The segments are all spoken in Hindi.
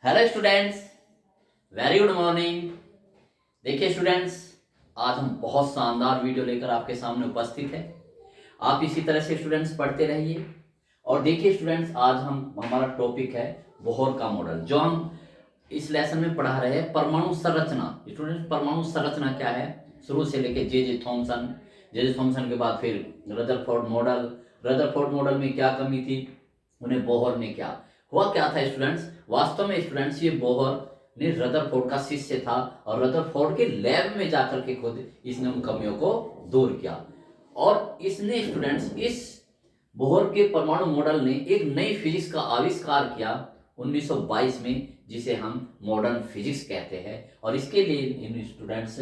Hello students, very good morning. देखिए स्टूडेंट्स, आज हम बहुत शानदार वीडियो लेकर आपके सामने उपस्थित हैं। आप इसी तरह से स्टूडेंट्स पढ़ते रहिए। और देखिए स्टूडेंट्स, आज हमारा टॉपिक है बोहर का मॉडल, जो हम इस लेसन में पढ़ा रहे हैं परमाणु संरचना। स्टूडेंट्स, परमाणु संरचना क्या है, शुरू से लेके जे जे थॉमसन के बाद फिर रदरफोर्ड मॉडल। रदरफोर्ड मॉडल में क्या कमी थी, उन्हें बोहर ने क्या हुआ क्या था स्टूडेंट्स। वास्तव में स्टूडेंट्स, ये बोहर ने रदरफोर्ड का शिष्य था और रदरफोर्ड के लैब में जाकर के खुद इसने उन कमियों को दूर किया। और इसने स्टूडेंट्स, इस बोहर के परमाणु मॉडल ने एक नई फिजिक्स का आविष्कार किया 1922 में, जिसे हम मॉडर्न फिजिक्स कहते हैं। और इसके लिए इन स्टूडेंट्स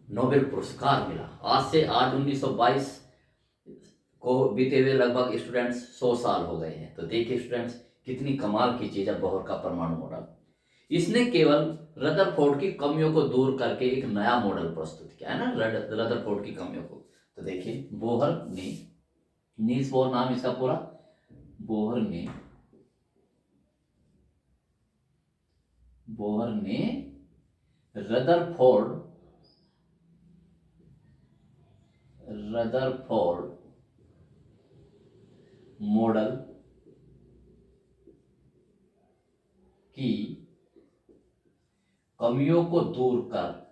नोबेल पुरस्कार मिला। आज 1922 को बीते हुए लगभग स्टूडेंट्स 100 साल हो गए हैं। तो देखिए स्टूडेंट्स, कितनी कमाल की चीज है बोहर का परमाणु मॉडल। इसने केवल रदरफोर्ड की कमियों को दूर करके एक नया मॉडल प्रस्तुत किया है ना, रदरफोर्ड की कमियों को। तो देखिए बोहर ने, नील्स बोहर नाम इसका पूरा, बोहर ने रदरफोर्ड मॉडल की कमियों को दूर कर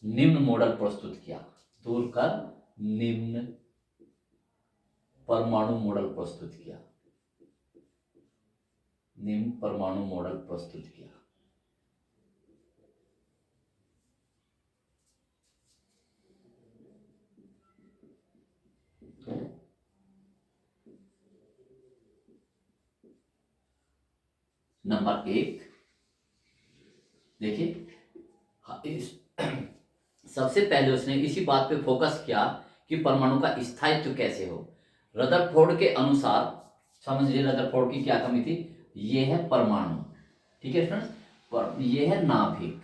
निम्न मॉडल प्रस्तुत किया। निम्न परमाणु मॉडल प्रस्तुत किया। नंबर 1, देखिए, सबसे पहले उसने इसी बात पे फोकस किया कि परमाणु का स्थायित्व कैसे हो। रदरफोर्ड के अनुसार, समझिए रदरफोर्ड की क्या कमी थी, ये है परमाणु, ठीक है फ्रेंड्स, ये है नाभिक।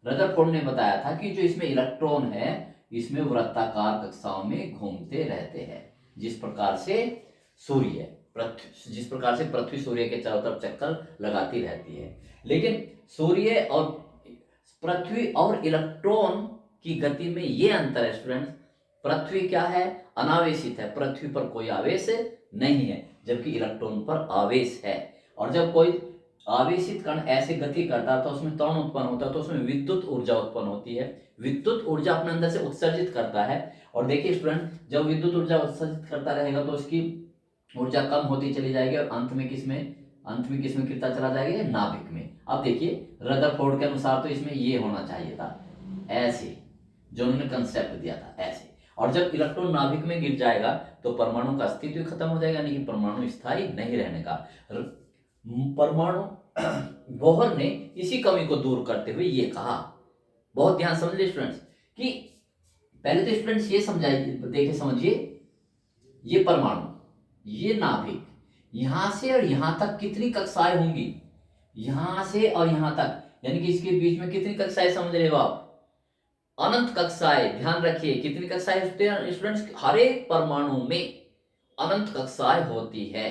रदरफोर्ड ने बताया था कि जो इसमें इलेक्ट्रॉन है, इसमें वृत्ताकार कक्षाओं में घूमते रहते हैं, जिस प्रकार से पृथ्वी सूर्य के चारों तरफ चक्कर लगाती रहती है। लेकिन सूर्य और पृथ्वी और इलेक्ट्रॉन की गति में ये अंतर है स्टूडेंट्स। पृथ्वी क्या है, अनावेशित है, पृथ्वी पर कोई आवेश नहीं है, जबकि इलेक्ट्रॉन पर आवेश है। और जब कोई आवेशित कण ऐसे गति करता है तो उसमें त्वरण उत्पन्न होता है, तो उसमें विद्युत ऊर्जा उत्पन्न होती है। विद्युत ऊर्जा अपने अंदर से उत्सर्जित करता है। और देखिए स्टूडेंट, जब विद्युत ऊर्जा उत्सर्जित करता रहेगा तो उसकी ऊर्जा कम होती चली जाएगी और अंत में किसमें गिरता चला जाएगा, नाभिक में। अब देखिए रदरफोर्ड के अनुसार तो इसमें ये होना चाहिए था, ऐसे, जो उन्होंने कंसेप्ट दिया था ऐसे। और जब इलेक्ट्रॉन नाभिक में गिर जाएगा तो परमाणु का अस्तित्व खत्म हो जाएगा, यानी कि परमाणु स्थायी नहीं रहने का। परमाणु बोहर ने इसी कमी को दूर करते हुए ये कहा, बहुत ध्यान समझिए स्टूडेंट्स, कि पहले तो स्टूडेंट्स ये समझिए, ये परमाणु, ये नाभिक, यहां से और यहां तक कितनी कक्षाएं होंगी, यहां से और यहां तक, यानी कि इसके बीच में कितनी कक्षाएं, समझ रहे हो आप, अनंत कक्षाएं। ध्यान रखिए कितनी कक्षाएं होती है स्टूडेंट्स, हर एक परमाणु में अनंत कक्षाएं होती है।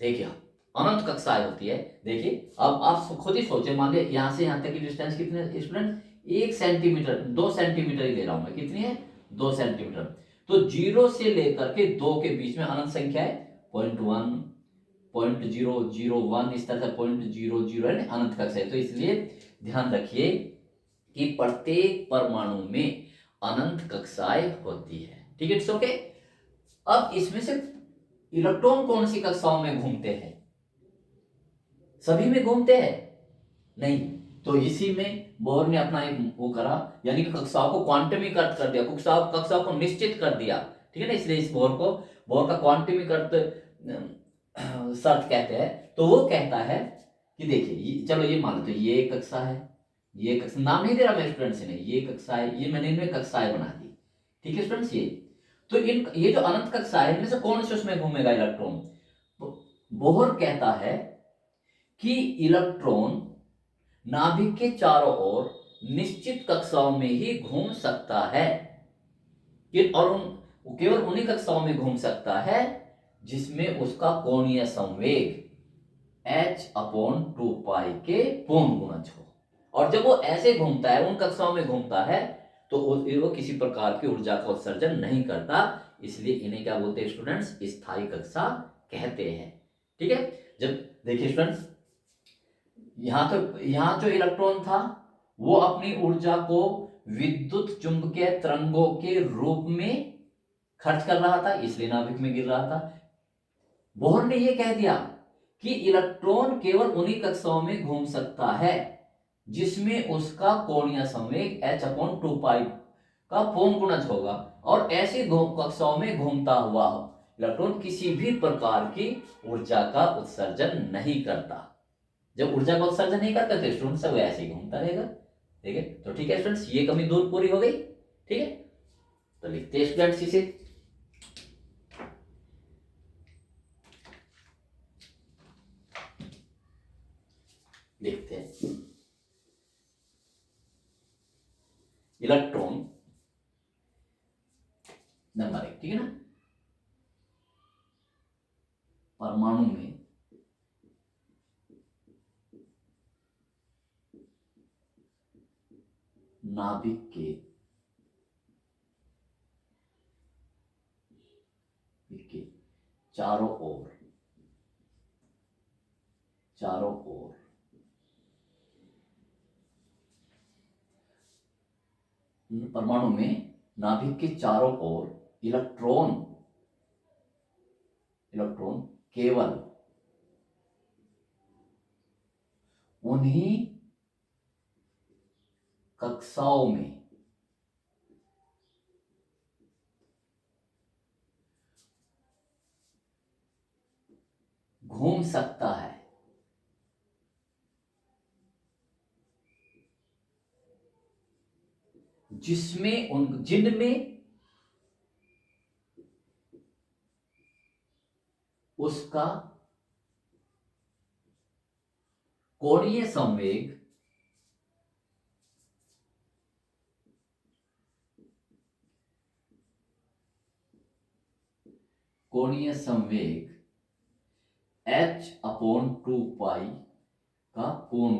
देखिए अनंत कक्षाएं होती है। देखिए अब आप खुद ही सोचे, मान लिया यहां से यहां तक की डिस्टेंस कितनी है स्टूडेंट, 1 सेंटीमीटर, 2 सेंटीमीटर ही ले रहा हूं मैं, कितनी है, 2 सेंटीमीटर। तो 0 से लेकर के 2 के बीच में अनंत संख्या है, 0.1, 0.001, इस तरह से 0.00 है अनंत कक्षा है। तो इसलिए ध्यान रखिए कि प्रत्येक परमाणु में अनंत कक्षाएं होती है, ठीक है, इट्स ओके। अब इसमें से इलेक्ट्रॉन कौन सी कक्षाओं में घूमते हैं, सभी में घूमते हैं नहीं। तो इसी में बोहर ने अपना एक वो करा, यानी कि कक्षाओं को क्वांटमीकृत कर दिया, कक्षाओं को निश्चित कर दिया, ठीक है ना। इसलिए इस बोहर का क्वांटमीकृत शर्त कहते हैं। तो वो कहता है कि देखिए, चलो ये मान लो, तो ये एक कक्षा है, ये कक्षा, नाम नहीं दे रहा मैं स्टूडेंट्स ने, ये कक्षा है, ये मैंने इनमें कक्षाएं बना दी, ठीक है स्टूडेंट्स। ये तो ये जो अनंत कक्षा है, इनमें से कौन से उसमें घूमेगा इलेक्ट्रॉन। तो बोहर कहता है कि इलेक्ट्रॉन नाभिक के चारों ओर निश्चित कक्षाओं में ही घूम सकता है। वो केवल उन्हीं कक्षाओं में घूम सकता है जिसमें उसका कोणीय संवेग h/2 के पूर्ण गुणज हो। और जब वो ऐसे घूमता है, उन कक्षाओं में घूमता है, तो वो किसी प्रकार की ऊर्जा का उत्सर्जन नहीं करता, इसलिए इन्हें क्या बोलते हैं स्टूडेंट्स? स्थायी कक्षा कहते हैं। ठीक है। जब देखिए स्टूडेंट्स, यहां जो इलेक्ट्रॉन था वो अपनी ऊर्जा को विद्युत चुंबकीय तरंगों के रूप में खर्च कर रहा था, इसलिए नाभिक में गिर रहा था। बोहर ने यह कह दिया कि इलेक्ट्रॉन केवल उन्हीं कक्षाओं में घूम सकता है जिसमें उसका कोणीय संवेग h/2 का पूर्ण गुणज होगा, और ऐसी कक्षाओं में घूमता हुआ इलेक्ट्रॉन किसी भी प्रकार की ऊर्जा का उत्सर्जन नहीं करता। जब ऊर्जा का उत्सर्जन नहीं करता तो स्टूडेंट सब ऐसे ही घूमता रहेगा। ठीक है, तो ठीक है स्टूडेंट्स, ये कमी दूर पूरी हो गई। ठीक है, तो लिखते हैं स्टूडेंट्स इसे। लिखते हैं इलेक्ट्रॉन नंबर 1। ठीक है ना, परमाणु में नाभिक के चारों ओर परमाणु में नाभिक के चारों ओर इलेक्ट्रॉन केवल उन्हीं कक्षाओं में घूम सकता है जिनमें उसका कोणीय संवेग h/2 का पूर्ण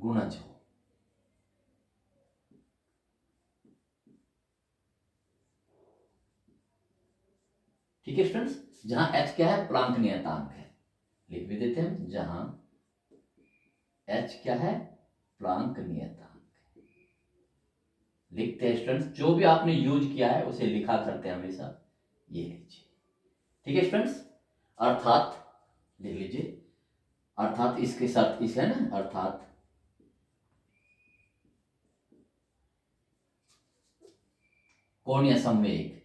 गुणज हो। ठीक है स्टूडेंट्स, जहां h क्या है? प्लांक नियतांक है। लिख भी देते हैं, जहां h क्या है? प्लांक नियतांक। लिखते हैं स्टूडेंट्स, जो भी आपने यूज किया है उसे लिखा करते हैं हमेशा, ये लीजिए। ठीक है स्टूडेंट्स, अर्थात लिख लीजिए, अर्थात इसके साथ इस है ना, अर्थात कोणीय संवेग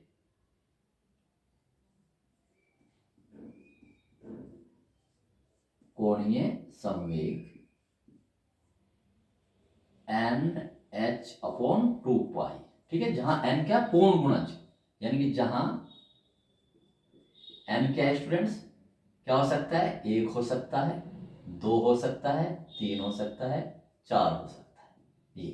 NH/2 ठीक है, जहां n क्या? पूर्ण गुणज, यानी कि जहां n क्या है स्टूडेंट्स? क्या हो सकता है? 1 हो सकता है, 2 हो सकता है, 3 हो सकता है, 4 हो सकता है, ये।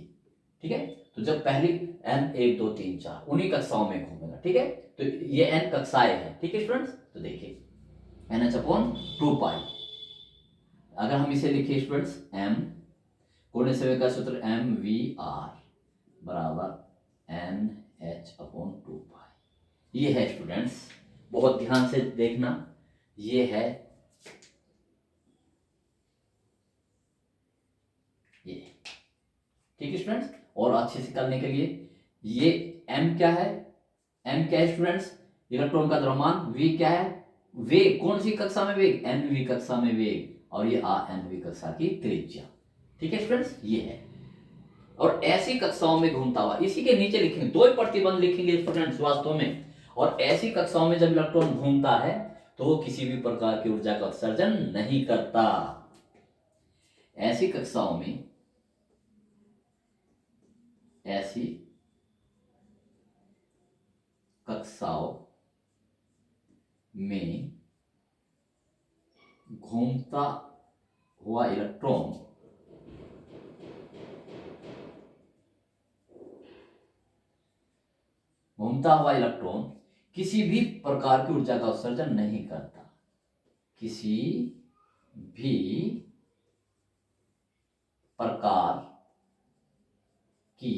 ठीक है, तो जब पहली n 1 2 3 4 उन्हीं कक्षाओं में घूमेगा। ठीक है, तो ये n कक्षाएं हैं। ठीक है स्टूडेंट्स, तो देखिए NH/2 अगर हम इसे लिखे स्टूडेंट्स, m कोणीय संवेग का सूत्र mvr बराबर NH/2 ये है स्टूडेंट्स, बहुत ध्यान से देखना, ये है ये। ठीक है स्टूडेंट्स, और अच्छे से करने के लिए ये m क्या है? m क्या है स्टूडेंट्स? इलेक्ट्रॉन का द्रव्यमान। v क्या है? वेग, कौन सी कक्षा में वेग? nवीं कक्षा में वेग, और ये nवीं कक्षा की त्रिज्या। ठीक है स्टूडेंट्स, ये है, और ऐसी कक्षाओं में घूमता हुआ, इसी के नीचे लिखेंगे, 2 ही प्रतिबंध लिखेंगे स्टूडेंट्स वास्तव में। और ऐसी कक्षाओं में जब इलेक्ट्रॉन घूमता है तो वो किसी भी प्रकार की ऊर्जा का उत्सर्जन नहीं करता। ऐसी कक्षाओं में घूमता हुआ इलेक्ट्रॉन किसी भी प्रकार की ऊर्जा का उत्सर्जन नहीं करता, किसी भी प्रकार की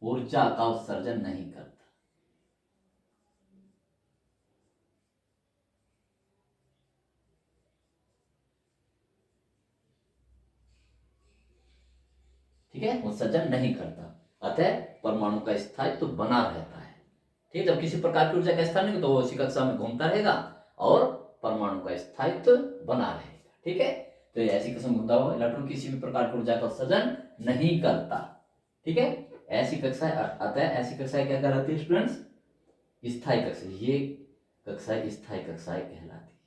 ऊर्जा का उत्सर्जन नहीं करता। ठीक है, उत्सर्जन नहीं करता, अतः परमाणु का स्थायित्व तो बना रहता है। ठीक है, जब किसी प्रकार की ऊर्जा का स्थान नहीं तो वो उसी कक्षा में घूमता रहेगा और परमाणु का स्थायित्व बना रहेगा। ठीक है, तो ऐसी कक्षा में घूमता हुआ इलेक्ट्रॉन किसी भी प्रकार की ऊर्जा का उत्सर्जन नहीं करता। ठीक है, ऐसी कक्षाएं, अतः ऐसी कक्षाएं क्या कहलाती है स्टूडेंट्स? स्थायी कक्षा। ये कक्षाएं स्थायी कक्षाएं कहलाती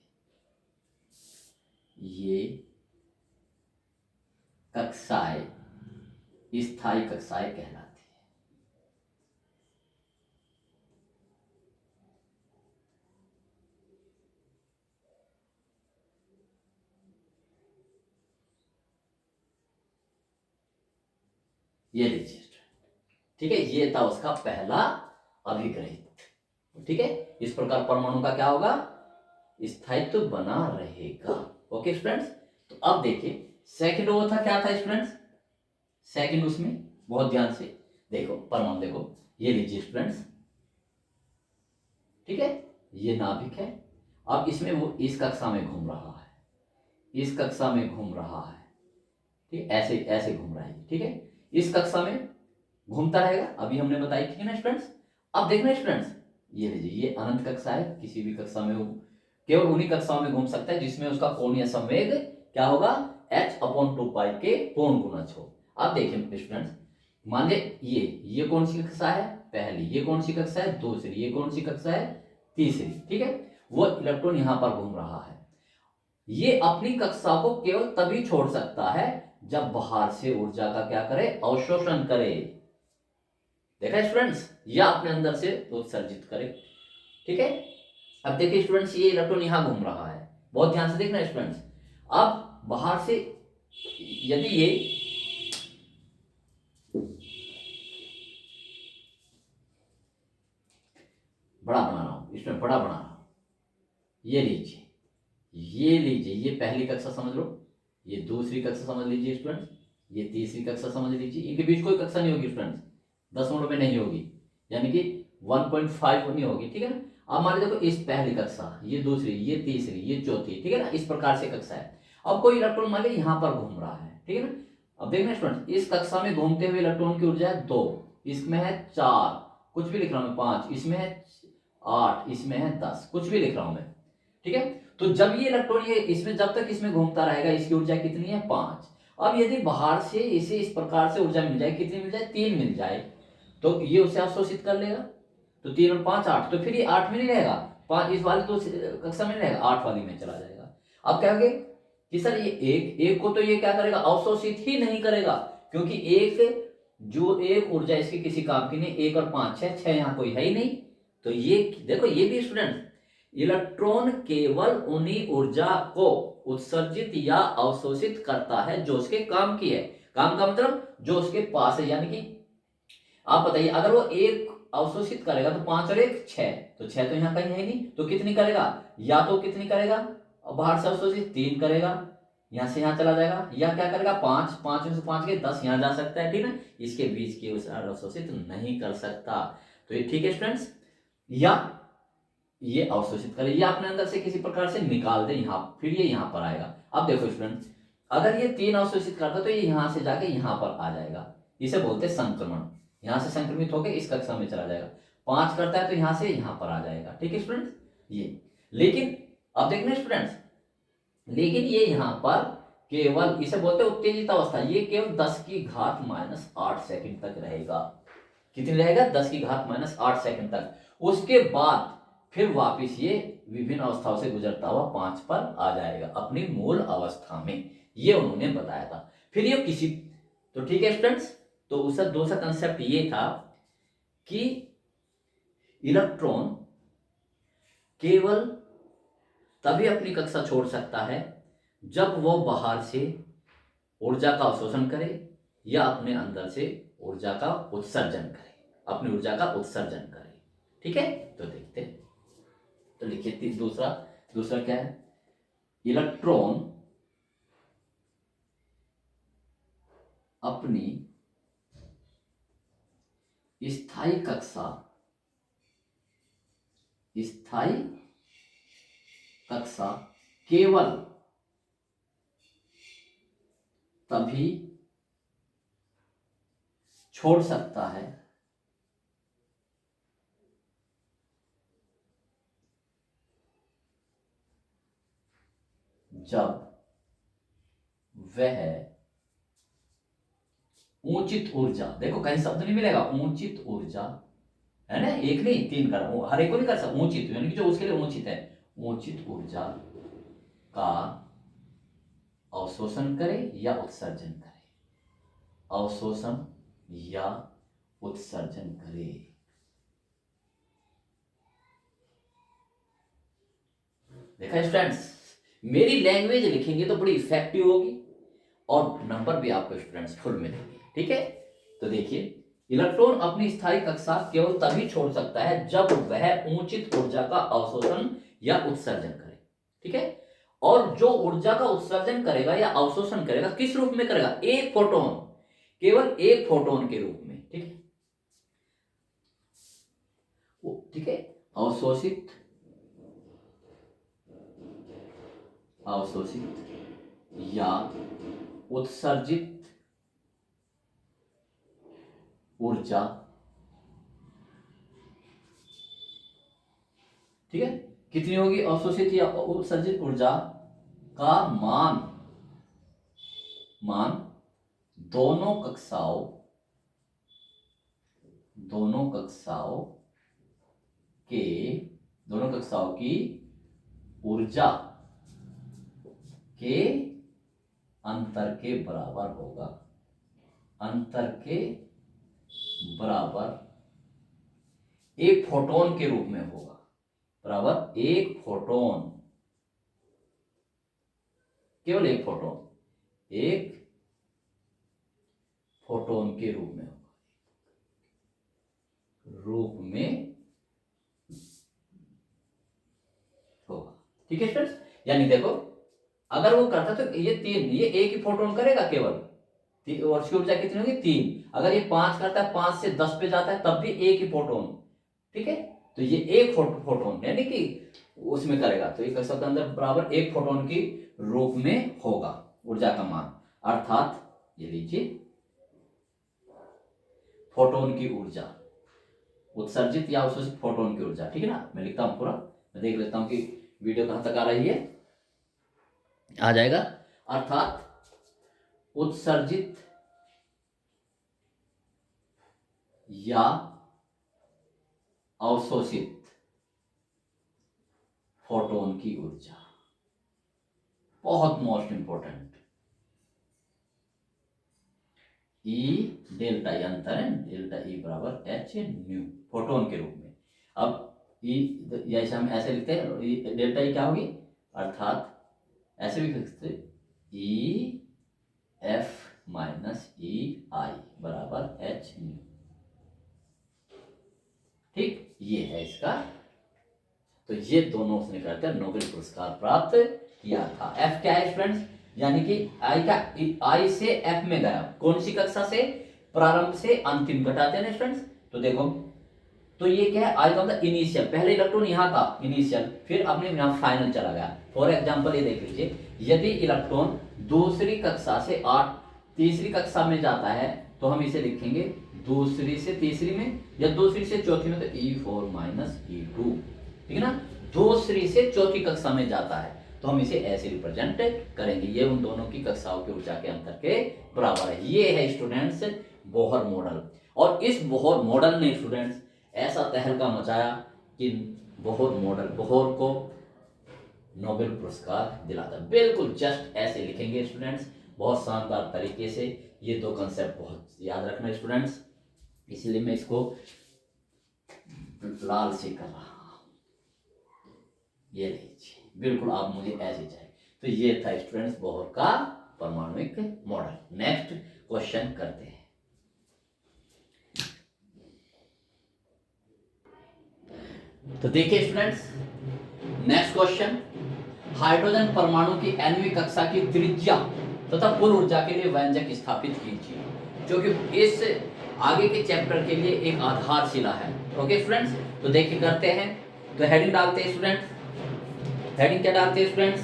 है। ये कक्षाएं स्थायी कक्षाएं कहलाती है। ये लीजिए, ठीक है, ये था उसका पहला अभिग्रहित। ठीक है, इस प्रकार परमाणु का क्या होगा? स्थायित्व तो बना रहेगा। ओके स्टूडेंट्स, तो अब देखिए सेकंड वो था, क्या था स्टूडेंट्स? सेकंड उसमें बहुत ध्यान से देखो, परमाणु देखो, ये लीजिए स्टूडेंट्स। ठीक है, ये नाभिक है। अब इसमें वो इस कक्षा में घूम रहा है, इस कक्षा में घूम रहा है। ठीक, ऐसे ऐसे घूम रहा है। ठीक है, इस कक्षा में घूमता रहेगा, अभी हमने बताई। ठीक है ना स्टूडेंट्स? अब देखना स्टूडेंट्स, ये लीजिए, ये अनंत कक्षा है, किसी भी कक्षा में हो, केवल उन्हीं कक्षाओं में घूम सकता है जिसमें उसका कोणीय संवेग क्या होगा? h/2 के पूर्ण गुणज हो। अब देखिए स्टूडेंट्स, मान लीजिए ये कौन सी कक्षा है? पहली। ये कौन सी कक्षा है? दूसरी। ये कौन सी कक्षा है? तीसरी। ठीक है, वो इलेक्ट्रॉन यहां पर घूम रहा है। ये अपनी कक्षा को केवल तभी छोड़ सकता है जब बाहर से ऊर्जा का क्या करे? अवशोषण करे। देखा स्टूडेंट्स, या अपने अंदर से उत्सर्जित करे। ठीक है, अब देखिए स्टूडेंट्स, ये इलेक्ट्रॉन यहां घूम रहा है, बहुत ध्यान से देखना स्टूडेंट्स। अब बाहर से यदि ये बड़ा बना रहा हूं, इसमें बड़ा बना रहा हूं, ये लीजिए, ये लीजिए, ये पहली कक्षा समझ लो, ये दूसरी कक्षा समझ लीजिए स्टूडेंट्स, ये तीसरी कक्षा समझ लीजिए। इनके बीच कोई कक्षा नहीं होगी स्टूडेंट्स, दशमलव में नहीं होगी, यानी कि 1.5 नहीं होगी। ठीक है ना? अब मान लीजिए देखो, इस पहली कक्षा, ये दूसरी, ये तीसरी, ये चौथी। ठीक है ना? इस प्रकार से कक्षा है। अब कोई इलेक्ट्रॉन मान लीजिए यहाँ पर घूम रहा है। ठीक है ना? अब देखना स्टूडेंट, इस कक्षा में घूमते हुए इलेक्ट्रॉन की ऊर्जा है 2, इसमें है 4, कुछ भी लिख रहा हूं मैं, 5, इसमें है 8, इसमें है 10, कुछ भी लिख रहा हूं मैं। ठीक है, तो जब ये इलेक्ट्रॉन ये इसमें, जब तक इसमें घूमता रहेगा, इसकी ऊर्जा कितनी है? 5। अब यदि बाहर से इसे इस प्रकार से ऊर्जा मिल जाए, कितनी मिल जाए? 3 मिल जाए, तो ये उसे अवशोषित कर लेगा। तो 3 और 5 8, तो फिर ये 8 में नहीं रहेगा, 5 इस वाली तो कक्षा में नहीं रहेगा, 8 वाली में चला जाएगा। अब क्या कहेंगे कि सर ये एक को तो ये क्या करेगा? अवशोषित ही नहीं करेगा, क्योंकि एक ऊर्जा इसकी किसी काम की नहीं। 1 और 5 6 यहाँ कोई है ही नहीं। तो ये देखो, ये भी स्टूडेंट, इलेक्ट्रॉन केवल उन्हीं ऊर्जा को उत्सर्जित या अवशोषित करता है जो उसके काम की है। काम का मतलब जो उसके पास है, यानी कि आप बताइए, अगर वो एक अवशोषित करेगा तो 5 और 1 6, तो 6 तो यहाँ कहीं है नहीं, तो कितनी करेगा? या तो कितनी करेगा? बाहर से अवशोषित 3 करेगा, यहां से यहां चला जाएगा, या क्या करेगा? 5 5 में से 5 के 10 यहां जा सकता है। ठीक है, इसके बीच की अवशोषित नहीं कर सकता। तो ये ठीक है स्टूडेंट्स, या ये अवशोषित करे या अपने अंदर से किसी प्रकार से निकाल दे यहाँ, फिर ये यहाँ पर आएगा। अब देखो स्टूडेंट, अगर ये 3 अवशोषित करता तो ये यहाँ से जाके यहाँ पर आ जाएगा, इसे बोलते हैं संक्रमण। यहाँ से संक्रमित होकर इस कक्षा में चला जाएगा। 5 करता है तो यहाँ से यहाँ पर आ जाएगा। ठीक है स्टूडेंट्स, ये, लेकिन अब देखना स्टूडेंट्स, लेकिन ये यहाँ पर केवल, इसे बोलते हैं उत्तेजित अवस्था, ये केवल 10⁻⁻8 सेकंड तक रहेगा। कितनी रहेगा? 10⁻⁻8 सेकंड तक। उसके बाद फिर वापिस ये विभिन्न अवस्थाओं से गुजरता हुआ 5 पर आ जाएगा, अपनी मूल अवस्था में। ये उन्होंने बताया था। फिर ये किसी, तो ठीक है स्टूडेंट्स, तो उसका दूसरा कंसेप्ट ये था कि इलेक्ट्रॉन केवल तभी अपनी कक्षा छोड़ सकता है जब वो बाहर से ऊर्जा का अवशोषण करे या अपने अंदर से ऊर्जा का उत्सर्जन करे, अपनी ऊर्जा का उत्सर्जन करे। ठीक है, तो देखते हैं। तो लिखिए दूसरा दूसरा क्या है? इलेक्ट्रॉन अपनी स्थायी कक्षा केवल तभी छोड़ सकता है जब वह ऊंचित ऊर्जा, देखो कहीं शब्द नहीं मिलेगा, ऊंचित ऊर्जा है ना, एक नहीं तीन कर, हर एक को नहीं कर सकता, ऊंचित यानी कि जो उसके लिए ऊंचित है, ऊंचित ऊर्जा का अवशोषण करे या उत्सर्जन करे, अवशोषण या उत्सर्जन करे। देखा स्टूडेंट्स, मेरी लैंग्वेज लिखेंगे तो बड़ी इफेक्टिव होगी और नंबर भी आपको स्टूडेंट्स फुल मिलेंगे। ठीक है, तो देखिए, इलेक्ट्रॉन अपनी स्थायी कक्षा केवल तभी छोड़ सकता है जब वह ऊंचित ऊर्जा का अवशोषण या उत्सर्जन करे। ठीक है, और जो ऊर्जा का उत्सर्जन करेगा या अवशोषण करेगा किस रूप में करेगा? एक फोटोन, केवल एक फोटोन के रूप में। ठीक है, ठीक है, अवशोषित या उत्सर्जित ऊर्जा, ठीक है, कितनी होगी? अवशोषित या उत्सर्जित ऊर्जा का मान दोनों कक्षाओं की ऊर्जा के अंतर के बराबर होगा, अंतर के बराबर एक फोटोन के रूप में होगा, बराबर एक फोटोन, केवल एक फोटोन के रूप में होगा। ठीक है स्टूडेंट्स, यानी देखो अगर वो करता तो ये एक ही फोटोन करेगा केवल, और उसकी ऊर्जा कितनी होगी? 3। अगर ये 5 करता है, 5 से 10 पे जाता है, तब भी एक ही फोटोन। ठीक है, तो ये एक फोटोन यानी कि उसमें करेगा, तो एक कक्षा के अंदर बराबर एक फोटोन की रूप में होगा ऊर्जा का मान, अर्थात ये लीजिए फोटोन की ऊर्जा, उत्सर्जित या अवशोषित फोटोन की ऊर्जा। ठीक है ना, मैं लिखता हूं पूरा, मैं देख लेता हूं कि वीडियो कहां तक आ रही है। आ जाएगा, अर्थात उत्सर्जित या अवशोषित फोटोन की ऊर्जा, बहुत मोस्ट इंपॉर्टेंट, ई डेल्टा ई अंतर है, डेल्टा ई बराबर एच न्यू, फोटोन के रूप में। अब ई जैसे हम ऐसे लिखते हैं, डेल्टा ई क्या होगी? अर्थात ऐसे भी लिख सकते, ई एफ माइनस ई आई बराबर एच न्यू। ठीक, ये है इसका, तो ये दोनों उसने करते नोबेल पुरस्कार प्राप्त किया था। एफ क्या है स्टूडेंट्स? यानी कि आई से एफ में गया, कौन सी कक्षा से? प्रारंभ से अंतिम घटाते हैं ना स्टूडेंट्स। तो देखो, तो ये क्या है? आई का मतलब इनिशियल, पहले इलेक्ट्रॉन यहां था इनिशियल, फिर अपने यहां फाइनल चला गया। फॉर एग्जांपल ये देख लीजिए, यदि इलेक्ट्रॉन दूसरी कक्षा से तीसरी कक्षा में जाता है तो हम इसे लिखेंगे दूसरी से तीसरी में, या दूसरी से चौथी में तो E4 माइनस E2। ठीक है ना, दूसरी से चौथी कक्षा में जाता है तो हम इसे ऐसे रिप्रेजेंट करेंगे, ये उन दोनों की कक्षाओं के ऊर्जा के अंतर के बराबर है। ये है स्टूडेंट्स बोहर मॉडल, और इस बोहर मॉडल ने स्टूडेंट्स ऐसा तहलका मचाया कि बोहर को नोबेल पुरस्कार दिलाता। बिल्कुल जस्ट ऐसे लिखेंगे स्टूडेंट्स, बहुत शानदार तरीके से। ये दो कंसेप्ट बहुत याद रखना स्टूडेंट्स, इसलिए मैं इसको लाल से कर रहा हूं। ये लीजिए, बिल्कुल आप मुझे ऐसे चाहिए। तो ये था स्टूडेंट्स बोहर का परमाणुिक मॉडल। नेक्स्ट क्वेश्चन करते हैं। तो देखिए स्टूडेंट्स, नेक्स्ट क्वेश्चन, हाइड्रोजन परमाणु की nवीं कक्षा की त्रिज्या तथा कुल ऊर्जा के लिए व्यंजक स्थापित कीजिए, जो कि इस आगे के चैप्टर के लिए एक आधारशिला है। ओके स्टूडेंट्स, तो देखिए करते हैं। तो हेडिंग डालते हैं स्टूडेंट्स, हेडिंग क्या डालते हैं स्टूडेंट्स,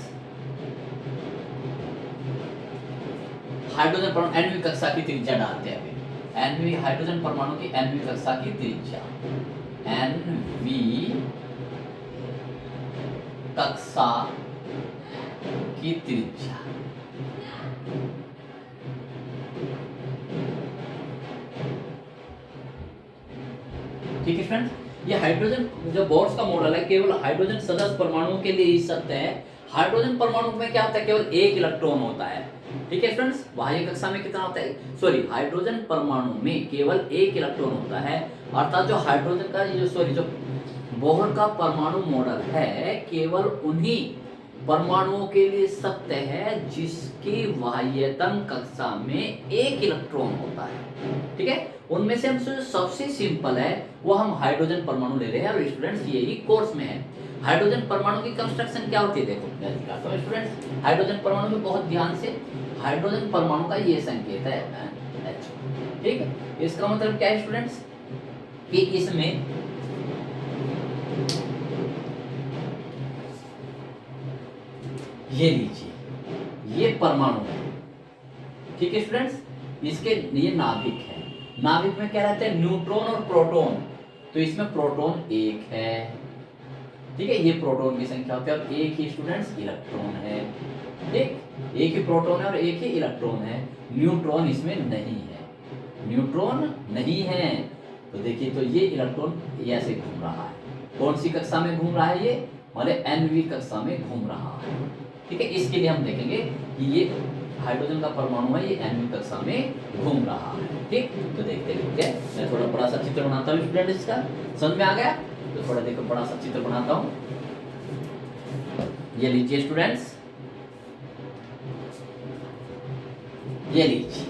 हाइड्रोजन परमाणु nवीं कक्षा की त्रिज्या डालते हैं। अभी nवीं हाइड्रोजन परमाणु की nवीं कक्षा की त्रिज्या, nवीं कक्षा की त्रिज्या। ठीक है फ्रेंड्स, ये हाइड्रोजन जो बोर्स का मॉडल है केवल हाइड्रोजन सदस्य परमाणुओं के लिए ही सत्य है। हाइड्रोजन परमाणु में क्या होता है, केवल एक इलेक्ट्रॉन होता है। ठीक है फ्रेंड्स, बाह्य कक्षा में कितना होता है, सॉरी हाइड्रोजन परमाणु में केवल एक इलेक्ट्रॉन होता है। अर्थात जो हाइड्रोजन का जो बोहर का परमाणु मॉडल है केवल उन्हीं परमाणुओं के लिए सत्य है जिसकी बाह्यतम कक्षा में एक इलेक्ट्रॉन होता है। ठीक है, उनमें से हम सबसे सिंपल है वो हम हाइड्रोजन परमाणु ले रहे हैं, और स्टूडेंट्स यही कोर्स में है। हाइड्रोजन परमाणु की कंस्ट्रक्शन क्या होती है, देखो मैं दिखाता हूं स्टूडेंट्स। हाइड्रोजन परमाणु में बहुत ध्यान से, हाइड्रोजन परमाणु का ये संकेत है H। ठीक है, इसका मतलब क्या है स्टूडेंट्स, कि इसमें ये लीजिए ये परमाणु है। ठीक है स्टूडेंट्स, इसके ये नाभिक है। नाभिक में क्या रहते हैं, न्यूट्रॉन और प्रोटॉन। तो इसमें प्रोटॉन एक है। ठीक है, ये प्रोटॉन की संख्या होती है, और एक ही स्टूडेंट्स इलेक्ट्रॉन है। ठीक, एक ही प्रोटॉन है और एक ही इलेक्ट्रॉन है। न्यूट्रॉन इसमें नहीं है, न्यूट्रॉन नहीं है। तो देखिए, तो ये इलेक्ट्रॉन ऐसे घूम रहा है। कौन सी कक्षा में घूम रहा है ये, मतलब nवीं कक्षा में घूम रहा है। ठीक है, इसके लिए हम देखेंगे कि ये हाइड्रोजन का परमाणु है, ये nवीं कक्षा में घूम रहा है। ठीक, तो देखते हैं। मैं थोड़ा बड़ा सा चित्र बनाता हूँ स्टूडेंट, इसका समझ में आ गया। तो थोड़ा देखो बड़ा सा चित्र बनाता हूँ। ये लीजिए स्टूडेंट्स, ये लीजिए,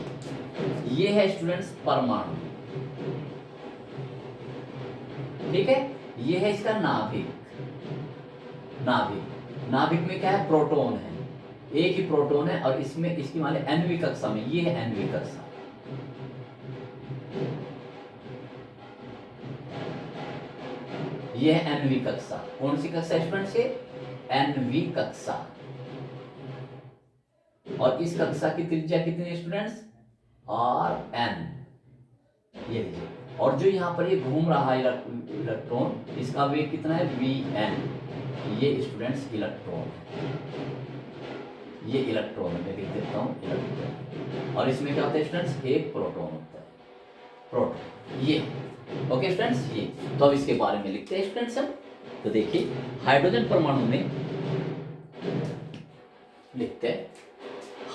ये है स्टूडेंट्स परमाणु। ठीक है, ये है इसका नाभिक। नाभिक, नाभिक में क्या है, प्रोटॉन है, एक ही प्रोटॉन है, और इसमें इसकी मान nवीं कक्षा में, ये है nवीं कक्षा। ये है nवीं कक्षा। कौन सी कक्षा स्टूडेंट्स, ये nवीं कक्षा। और इस कक्षा की त्रिज्या कितनी है स्टूडेंट्स, Rn। ये लीजिए, और जो यहाँ पर ये घूम रहा है इलेक्ट्रॉन, इसका वेग कितना है, Vn। ये स्टूडेंट्स इलेक्ट्रॉन है, ये इलेक्ट्रॉन है, मैं लिख देता हूँ इलेक्ट्रॉन। और इसमें क्या होता है स्टूडेंट्स, एक प्रोटॉन होता है, प्रोटॉन ये। ओके स्टूडेंट्स, ये तो अब इसके बारे में लिखते हैं स्टूडेंट्स हम। तो देखिए, हाइड्रोजन परमाणु में लिखते हैं,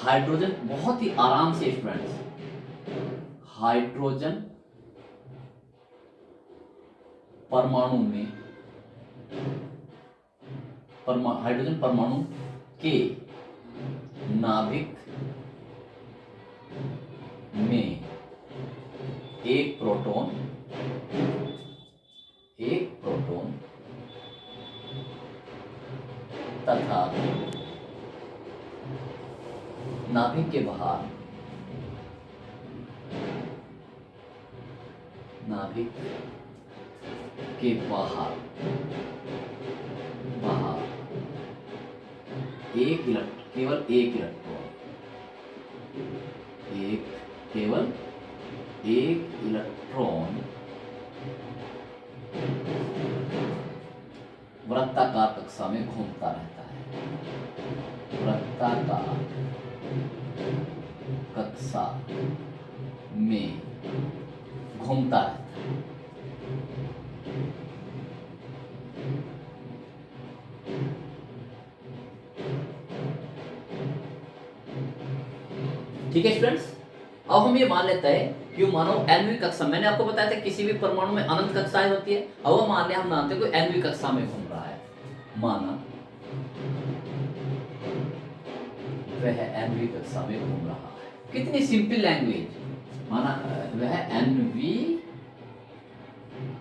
हाइड्रोजन बहुत ही आराम से स्टूडेंट्स, हाइड्रोजन परमाणु में हाइड्रोजन परमाणु के नाभिक में एक प्रोटॉन तथा नाभिक के बाहर केवल एक इलेक्ट्रॉन वृत्ताकार कक्षा में घूमता रहता है, वृत्ताकार कक्षा में घूमता रहता है। ठीक है स्टूडेंट्स, अब हम ये मान लेते हैं कि मानो nवीं कक्षा, मैंने आपको बताया था किसी भी परमाणु में अनंत कक्षाएं होती है। अब वो मान लिया हम मानते हैं कोई nवीं कक्षा में घूम रहा है, माना वह एनवी कक्षा में घूम रहा है। कितनी सिंपल लैंग्वेज, माना वह एनवी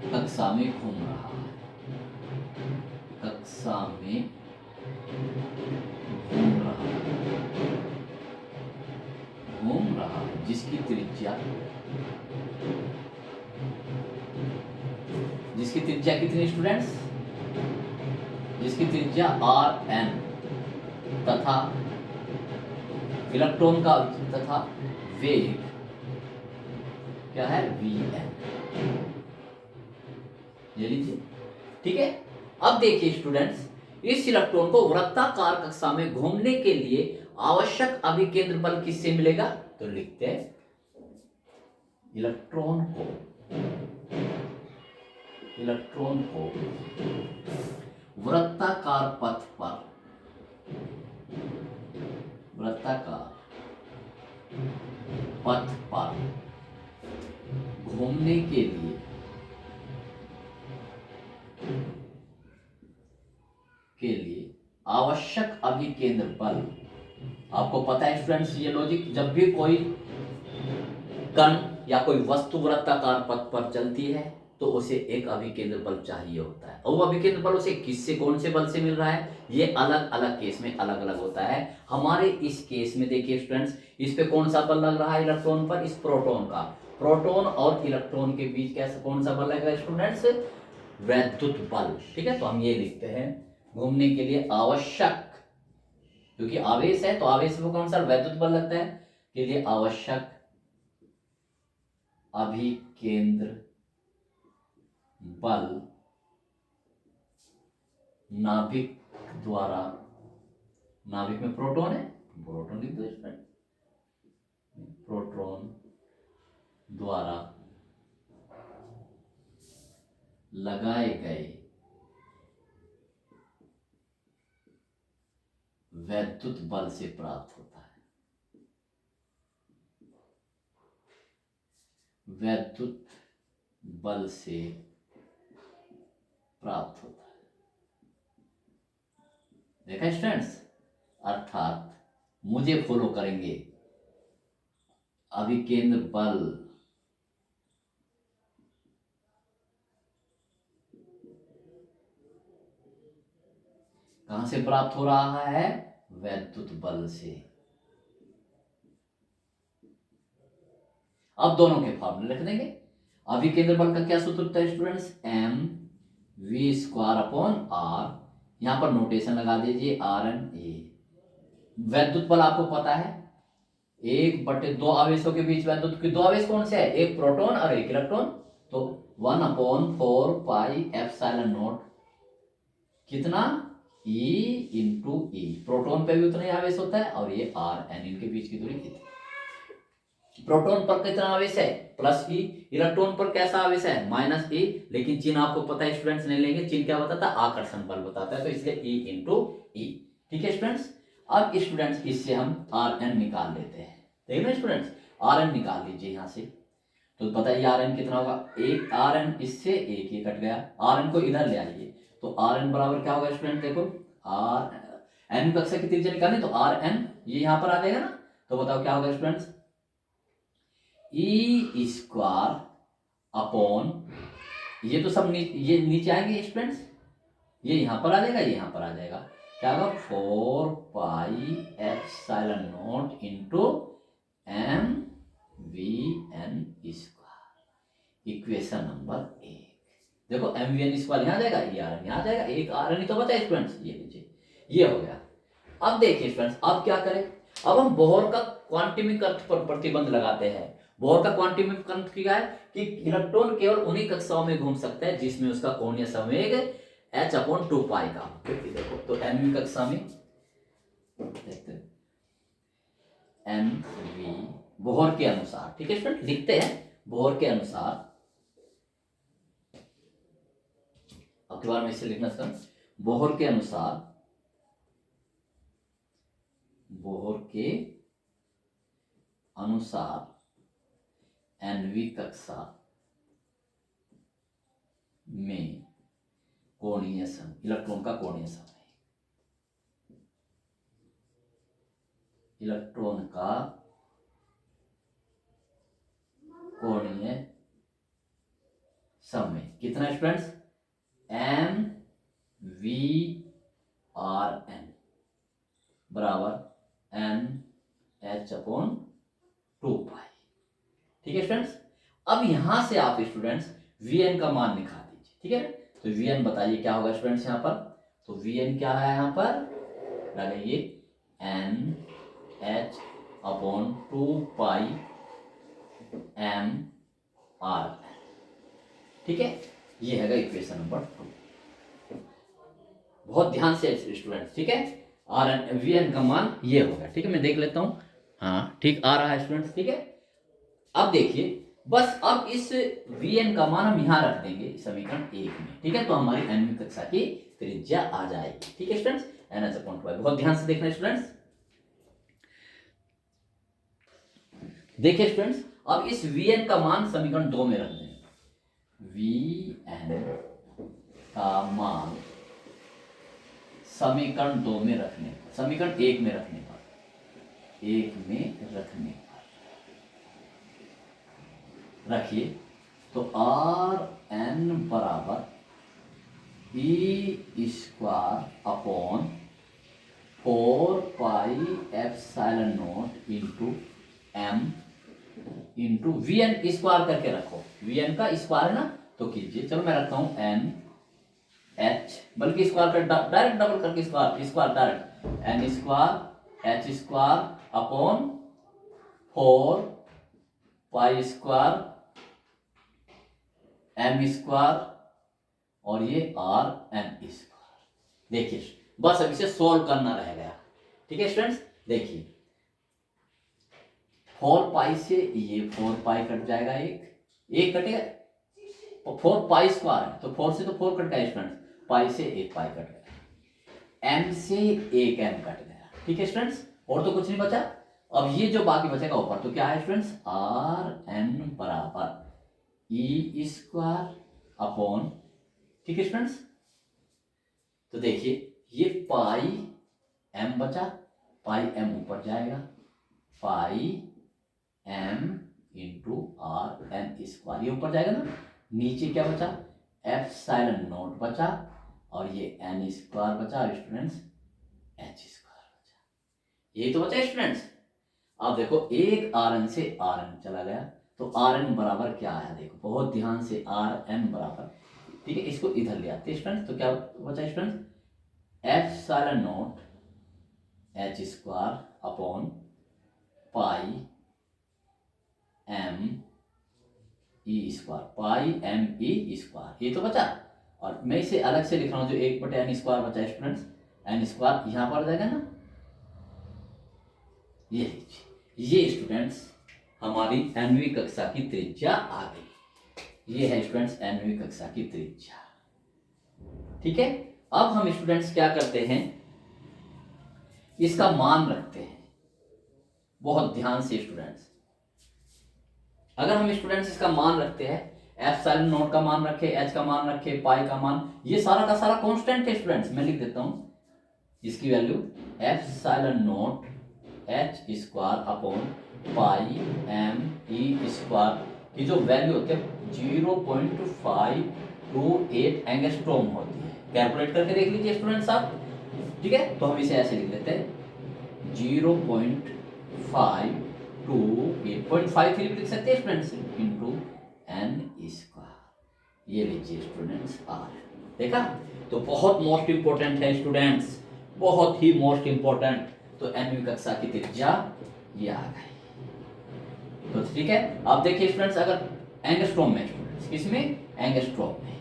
कक्षा में घूम रहा है, कक्षा में घूम रहा है, जिसकी त्रिज्या कितनी स्टूडेंट्स, जिसकी त्रिज्या आर एन तथा इलेक्ट्रॉन का तथा वेग क्या है, वी एन। ले लीजिए, ठीक है। अब देखिए स्टूडेंट्स, इस इलेक्ट्रॉन को वृत्ताकार कक्षा में घूमने के लिए आवश्यक अभिकेंद्र बल किससे मिलेगा, तो लिखते हैं इलेक्ट्रॉन को वृत्ताकार पथ पर घूमने के लिए आवश्यक अभिकेंद्र बल। आपको पता है स्टूडेंट्स ये लॉजिक, जब भी कोई कण या कोई वस्तु वृत्ताकार पथ पर चलती है तो उसे एक अभिकेंद्र बल चाहिए होता है, और वो अभिकेंद्र बल उसे किससे, कौन से बल से मिल रहा है, ये अलग अलग केस में अलग अलग होता है। हमारे इस केस में देखिए स्टूडेंट्स, इस पे कौन सा बल लग रहा है इलेक्ट्रॉन पर, इस प्रोटॉन का। प्रोटॉन और इलेक्ट्रॉन के बीच कैसे कौन सा बल लगेगा स्टूडेंट्स, वैद्युत बल। ठीक है, तो हम ये लिखते हैं घूमने के लिए आवश्यक, क्योंकि आवेश है तो आवेश में कौन सा वैद्युत बल लगता है, के लिए आवश्यक अभिकेंद्र बल नाभिक द्वारा, नाभिक में प्रोटॉन है, प्रोटॉन लिख दो इसमें, प्रोटॉन द्वारा लगाए गए वैद्युत बल से प्राप्त होता है, वैद्युत बल से प्राप्त होता है। देखा स्टूडेंट्स, अर्थात मुझे फॉलो करेंगे, अभिकेंद्र बल कहां से प्राप्त हो रहा है, वैद्युत बल से। अब दोनों के फॉर्मूले रख देंगे। अभिकेंद्र बल का क्या सूत्र होता है students, M V square upon R, यहां पर नोटेशन लगा दीजिए आर एन ए। वैद्युत बल आपको पता है, 1/2 आवेशों के बीच वैद्युत के दो आवेश कौन से है, एक प्रोटॉन और एक इलेक्ट्रॉन, तो 1/4 पाई एप्सिलॉन नॉट कितना, E इंटू ई। प्रोटॉन पे भी उतना ही आवेश होता है, और ये आर एन, इनके बीच की दूरी कितनी। प्रोटॉन पर कितना आवेश है, प्लस ई। इलेक्ट्रॉन पर कैसा आवेश है, माइनस ई। लेकिन चिन्ह आपको पता है स्टूडेंट्स, नहीं लेंगे, चिन्ह क्या बताता है, आकर्षण बल बताता है, तो इसलिए ई इंटू ई। ठीक है स्टूडेंट्स, अब स्टूडेंट्स इससे हम आर एन निकाल लेते हैं। देखिए ना स्टूडेंट्स, आर एन निकाल लीजिए यहां से, तो बताइए आर एन कितना होगा, एक आर एन इससे एक ही कट गया, आर एन को इधर ले आइए, तो आर एन बराबर क्या होगा स्टूडेंट, देखो आर एन कक्षा की त्रिज्या निकालनी, तो आर एन ये यहां पर आ जाएगा ना, तो बताओ क्या होगा स्टूडेंट्स, ई स्क्वायर अपॉन, ये तो सब ये नीचे आएंगे स्टूडेंट्स, ये यहां पर आ जाएगा, ये यहां पर आ जाएगा, क्या होगा 4 pi epsilon not into M V N square, equation number 1। देखो एम वी एन स्क्वायर यहां आ जाएगा, ये आर एन यहां आ जाएगा, एक आर एन ही तो बचा है स्टूडेंट्स, ये लीजिए, ये हो गया। अब देखिए स्टूडेंट्स, अब क्या करें, अब हम बोहर का क्वांटमिक अर्थ पर प्रतिबंध लगाते हैं। बोहर का क्वांटमिक अर्थ क्या है कि इलेक्ट्रॉन केवल उन्हीं कक्षाओं में घूम सकता है जिसमें उसका कोणीय संवेग h/2 पाई का। देखो तो nवीं कक्षा में देखते हैं, nv बोहर के अनुसार, ठीक है स्टूडेंट, लिखते हैं बोहर के अनुसार, अब की बार मैं इसे लिखना चाहता हूं, बोहर के अनुसार, बोहर के अनुसार nवीं कक्षा में कोणीय समय, इलेक्ट्रॉन का कोणीय समय इलेक्ट्रॉन का कोणीय समय कितना students, M V R N बराबर एन एच अपॉन 2 पाई। ठीक है स्टूडेंट्स, अब यहां से आप स्टूडेंट्स वी एन का मान निकाल दीजिए। ठीक है, तो वी एन बताइए क्या होगा स्टूडेंट्स यहाँ पर। तो वी एन क्या है यहाँ पर, लगाइए एन एच अपॉन 2 पाई एम आर। ठीक है, ये है इक्वेशन नंबर 2। बहुत ध्यान से स्टूडेंट्स, ठीक है, आर एन वी एन का मान ये होगा। ठीक है, मैं देख लेता हूँ, हाँ ठीक आ रहा है स्टूडेंट्स। ठीक है, अब देखिए बस अब इस वी एन का मान हम यहाँ रख देंगे समीकरण 1 में। ठीक है, तो हमारी nवीं कक्षा की त्रिज्या आ जाएगी। ठीक है स्टूडेंट्स, एन एच अपॉन 2। बहुत ध्यान से देखना स्टूडेंट्स। देखिए स्टूडेंट्स, अब इस वी एन का मान समीकरण 2 में रख देंगे। वी एन का मान समीकरण 2 में रखने पर, समीकरण 1 में रखने पर, 1 में रखने पर रखिए, तो आर एन बराबर ई square upon 4 pi epsilon not into M into V N square करके रखो। वी एन का स्क्वायर है ना, तो कीजिए, चलो मैं रखता हूं एन एच, बल्कि स्क्वायर कर डायरेक्ट डबल करके square square direct N square H square upon 4 pi square M square और ये आर एन स्क्वायर। देखिए बस अब इसे सोल्व करना रह गया। ठीक है स्टूडेंट्स, देखिए 4 पाई से ये 4 पाई कट जाएगा, एक कटेगा, 4 पाई स्क्वायर है तो 4 से तो 4 कट गया स्टूडेंट्स, पाई से 1 पाई कट गया, एम से 1 एम कट गया। ठीक है स्टूडेंट्स, और तो कुछ नहीं बचा। अब ये जो बाकी बचेगा ऊपर, तो क्या है स्टूडेंट्स, आर एन बराबर ई स्क्वायर अपॉन, ठीक है स्टूडेंट्स, तो देखिए ये पाई एम बचा, पाई एम ऊपर जाएगा, pi M into R N square, ये ऊपर जाएगा ना, नीचे क्या बचा, एप्सिलॉन नॉट बचा, और ये एन स्क्वायर बचा, और स्टूडेंट्स एच स्क्वायर बचा। यही तो बचा स्टूडेंट्स। अब देखो एक आर एन से आर एन चला गया, तो आर एन बराबर क्या आया, देखो बहुत ध्यान से, आर एन बराबर, ठीक है, इसको इधर ले आते स्टूडेंट्स, तो क्या बचा students, epsilon not H square upon pi M E square, pi M E square, ये तो बचा। और मैं इसे अलग से लिख रहा हूं, जो 1/n स्क्वायर बचा स्टूडेंट्स, एन स्क्वायर यहां पर जाएगा ना, ये लीजिए, ये स्टूडेंट्स हमारी nवीं कक्षा की त्रिज्या आ गई। ये है स्टूडेंट्स nवीं कक्षा की त्रिज्या। ठीक है, अब हम स्टूडेंट्स क्या करते हैं, इसका मान रखते हैं। बहुत ध्यान से स्टूडेंट्स, अगर हम स्टूडेंट्स इसका मान रखते हैं, एप्सिलॉन नॉट का मान रखे, एच का मान रखे, पाई का मान, ये सारा का सारा कांस्टेंट है स्टूडेंट्स। मैं लिख देता हूं इसकी value, epsilon not H square upon pi M E square की जो वैल्यू होती है 0.528 एंगस्ट्रॉम होती है। कैलकुलेट करके देख लीजिए स्टूडेंट्स आप। ठीक है, तो हम इसे ऐसे लिख लेते हैं 0.528.53 लिख सकते हैं स्टूडेंट्स, इंटू एन स्क्वायर। ये लीजिए स्टूडेंट्स आर, देखा, तो बहुत मोस्ट इंपॉर्टेंट है स्टूडेंट्स, बहुत ही मोस्ट इंपॉर्टेंट। तो nवीं कक्षा की त्रिज्या ये आ गई। तो ठीक है, आप देखिए स्टूडेंट्स, अगर एंगस्ट्रॉम में स्टूडेंट्स, किसमें, एंगस्ट्रॉम में,